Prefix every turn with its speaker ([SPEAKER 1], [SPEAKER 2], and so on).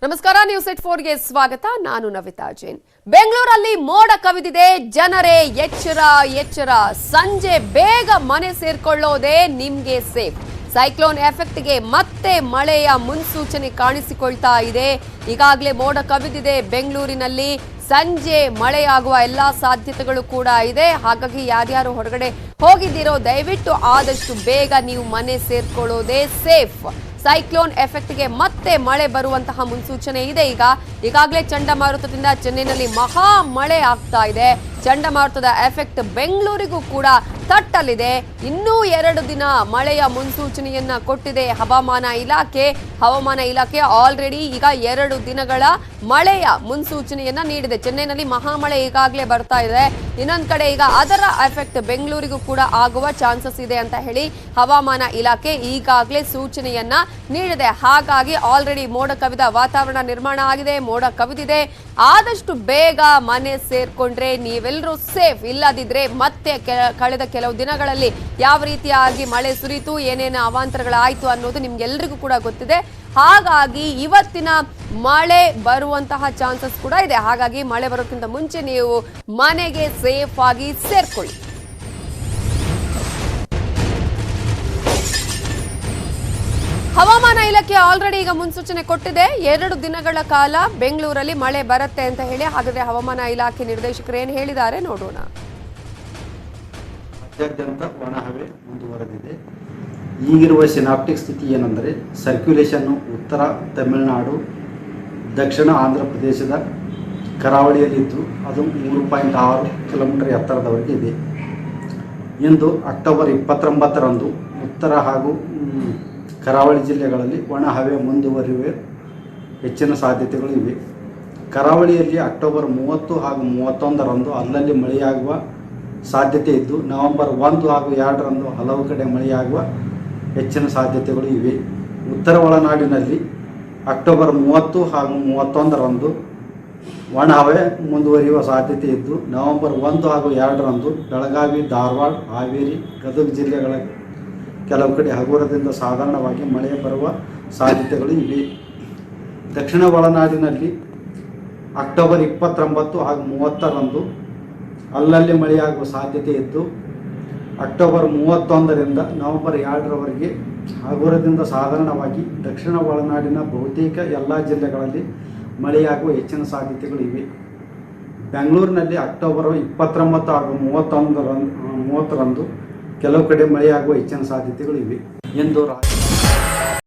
[SPEAKER 1] ನಮಸ್ಕಾರ ನ್ಯೂಸ್ 84 ಗೆ ಸ್ವಾಗತ. ನಾನು ನವಿತಾ ಜೈನ್. ಬೆಂಗಳೂರಲ್ಲಿ ಮೋಡ ಕವಿದಿದೆ. ಜನರೇ ಎಚ್ಚರ. ಸಂಜೆ ಬೇಗ ಮನೆ ಸೇರ್ಕೊಳ್ಳೋದೇ ನಿಮ್ಗೆ ಸೇಫ್. ಸೈಕ್ಲೋನ್ ಎಫೆಕ್ಟ್ ಗೆ ಮತ್ತೆ ಮಳೆಯ ಮುನ್ಸೂಚನೆ ಕಾಣಿಸಿಕೊಳ್ತಾ ಇದೆ. ಈಗಾಗಲೇ ಮೋಡ ಕವಿದಿದೆ ಬೆಂಗಳೂರಿನಲ್ಲಿ. ಸಂಜೆ ಮಳೆಯಾಗುವ ಎಲ್ಲಾ ಸಾಧ್ಯತೆಗಳು ಕೂಡ ಇದೆ. ಹಾಗಾಗಿ ಯಾರ್ಯಾರು ಹೊರಗಡೆ ಹೋಗಿದ್ದೀರೋ ದಯವಿಟ್ಟು ಆದಷ್ಟು ಬೇಗ ನೀವು ಮನೆ ಸೇರ್ಕೊಳ್ಳೋದೇ ಸೇಫ್. ಸೈಕ್ಲೋನ್ ಎಫೆಕ್ಟ್ಗೆ ಮತ್ತೆ ಮಳೆ ಬರುವಂತಹ ಮುನ್ಸೂಚನೆ ಇದೆ. ಈಗಾಗಲೇ ಚಂಡಮಾರುತದಿಂದ ಚೆನ್ನೈನಲ್ಲಿ ಮಹಾ ಮಳೆ ಆಗ್ತಾ ಇದೆ. ಚಂಡಮಾರುತದ ಎಫೆಕ್ಟ್ ಬೆಂಗಳೂರಿಗೂ ಕೂಡ ತಟ್ಟಲಿದೆ. ಇನ್ನೂ 2 ದಿನ ಮಳೆಯ ಮುನ್ಸೂಚನೆಯನ್ನ ಕೊಟ್ಟಿದೆ ಹವಾಮಾನ ಇಲಾಖೆ. ಆಲ್ರೆಡಿ ಈಗ 2 ದಿನಗಳ ಮಳೆಯ ಮುನ್ಸೂಚನೆಯನ್ನ ನೀಡಿದೆ. ಚೆನ್ನೈನಲ್ಲಿ ಮಹಾಮಳೆ ಈಗಾಗಲೇ ಬರ್ತಾ ಇದೆ. ಇನ್ನೊಂದು ಕಡೆ ಈಗ ಅದರ ಎಫೆಕ್ಟ್ ಬೆಂಗಳೂರಿಗೂ ಕೂಡ ಆಗುವ ಚಾನ್ಸಸ್ ಇದೆ ಅಂತ ಹೇಳಿ ಹವಾಮಾನ ಇಲಾಖೆ ಈಗಾಗಲೇ ಸೂಚನೆಯನ್ನ ನೀಡಿದೆ. ಹಾಗಾಗಿ ಆಲ್ರೆಡಿ ಮೋಡ ಕವಿದ ವಾತಾವರಣ ನಿರ್ಮಾಣ ಆಗಿದೆ. ಮೋಡ ಕವಿದಿದೆ. ಆದಷ್ಟು ಬೇಗ ಮನೆ ಸೇರ್ಕೊಂಡ್ರೆ ನೀವೆಲ್ಲರೂ ಸೇಫ್. ಇಲ್ಲದಿದ್ರೆ ಮತ್ತೆ ಕಳೆದ ಕೆಲವು ದಿನಗಳಲ್ಲಿ ಯಾವ ರೀತಿಯಾಗಿ ಮಳೆ ಸುರಿತು, ಏನೇನು ಅವಾಂತರಗಳಾಯ್ತು ಅನ್ನೋದು ನಿಮ್ಗೆಲ್ರಿಗೂ ಕೂಡ ಗೊತ್ತಿದೆ. ಹಾಗಾಗಿ ಇವತ್ತಿನ ಮಳೆ ಬರುವಂತಹ ಚಾನ್ಸಸ್ ಕೂಡ ಇದೆ. ಹಾಗಾಗಿ ಮಳೆ ಬರೋಕ್ಕಿಂತ ಮುಂಚೆ ನೀವು ಮನೆಗೆ ಸೇಫ್ ಆಗಿ ಸೇರ್ಕೊಳ್ಳಿ. ಹವಾಮಾನ ಇಲಾಖೆ ಆಲ್ರೆಡಿ ಈಗ ಮುನ್ಸೂಚನೆ ಕೊಟ್ಟಿದೆ. 2 ದಿನಗಳ ಕಾಲ ಬೆಂಗಳೂರಲ್ಲಿ ಮಳೆ ಬರುತ್ತೆ ಅಂತ ಹೇಳಿ. ಹಾಗಾದ್ರೆ ಹವಾಮಾನ ಇಲಾಖೆ ನಿರ್ದೇಶಕರು ಏನು ಹೇಳಿದ್ದಾರೆ ನೋಡೋಣ.
[SPEAKER 2] ರಾಜ್ಯಾದ್ಯಂತ ಒಣಹವೆ ಮುಂದುವರೆದಿದೆ. ಈಗಿರುವ ಸಿನಾಪ್ಟಿಕ್ ಸ್ಥಿತಿ ಏನೆಂದರೆ ಸರ್ಕ್ಯುಲೇಷನ್ ಉತ್ತರ ತಮಿಳುನಾಡು, ದಕ್ಷಿಣ ಆಂಧ್ರ ಪ್ರದೇಶದ ಕರಾವಳಿಯಲ್ಲಿದ್ದು ಅದು 3.6 ಕಿಲೋಮೀಟರ್ ಎತ್ತರದವರೆಗೆ ಇದೆ. ಇಂದು ಅಕ್ಟೋಬರ್ 29ರಂದು ಉತ್ತರ ಹಾಗೂ ಕರಾವಳಿ ಜಿಲ್ಲೆಗಳಲ್ಲಿ ಒಣಹವೆ ಮುಂದುವರಿಯುವ ಹೆಚ್ಚಿನ ಸಾಧ್ಯತೆಗಳು ಇವೆ. ಕರಾವಳಿಯಲ್ಲಿ ಅಕ್ಟೋಬರ್ 30 ಹಾಗೂ 31ರಂದು ಅಲ್ಲಲ್ಲಿ ಮಳೆಯಾಗುವ ಸಾಧ್ಯತೆ ಇದ್ದು, ನವೆಂಬರ್ 1 ಹಾಗೂ 2ರಂದು ಹಲವು ಕಡೆ ಮಳೆಯಾಗುವ ಹೆಚ್ಚಿನ ಸಾಧ್ಯತೆಗಳು ಇವೆ. ಉತ್ತರ ಒಳನಾಡಿನಲ್ಲಿ ಅಕ್ಟೋಬರ್ 30 ಹಾಗೂ 31ರಂದು ಒಣಹವೆ ಮುಂದುವರಿಯುವ ಸಾಧ್ಯತೆ ಇದ್ದು, ನವೆಂಬರ್ 1 ಹಾಗೂ 2ರಂದು ಬೆಳಗಾವಿ, ಧಾರವಾಡ, ಹಾವೇರಿ, ಗದಗ ಜಿಲ್ಲೆಗಳ ಕೆಲವು ಕಡೆ ಹಗುರದಿಂದ ಸಾಧಾರಣವಾಗಿ ಮಳೆ ಬರುವ ಸಾಧ್ಯತೆಗಳು ಇವೆ. ದಕ್ಷಿಣ ಒಳನಾಡಿನಲ್ಲಿ ಅಕ್ಟೋಬರ್ 29 ಹಾಗೂ 30ರಂದು ಅಲ್ಲಲ್ಲಿ ಮಳೆಯಾಗುವ ಸಾಧ್ಯತೆ ಇದ್ದು, ಅಕ್ಟೋಬರ್ 31ರಿಂದ ನವೆಂಬರ್ 2ರವರೆಗೆ ಹಗುರದಿಂದ ಸಾಧಾರಣವಾಗಿ ದಕ್ಷಿಣ ಒಳನಾಡಿನ ಬಹುತೇಕ ಎಲ್ಲ ಜಿಲ್ಲೆಗಳಲ್ಲಿ ಮಳೆಯಾಗುವ ಹೆಚ್ಚಿನ ಸಾಧ್ಯತೆಗಳು ಇವೆ. ಬೆಂಗಳೂರಿನಲ್ಲಿ ಅಕ್ಟೋಬರ್ 29 ಹಾಗೂ 30ರಂದು ಕೆಲವು ಕಡೆ ಮಳೆಯಾಗುವ ಹೆಚ್ಚಿನ ಸಾಧ್ಯತೆಗಳು ಇವೆ ಎಂದು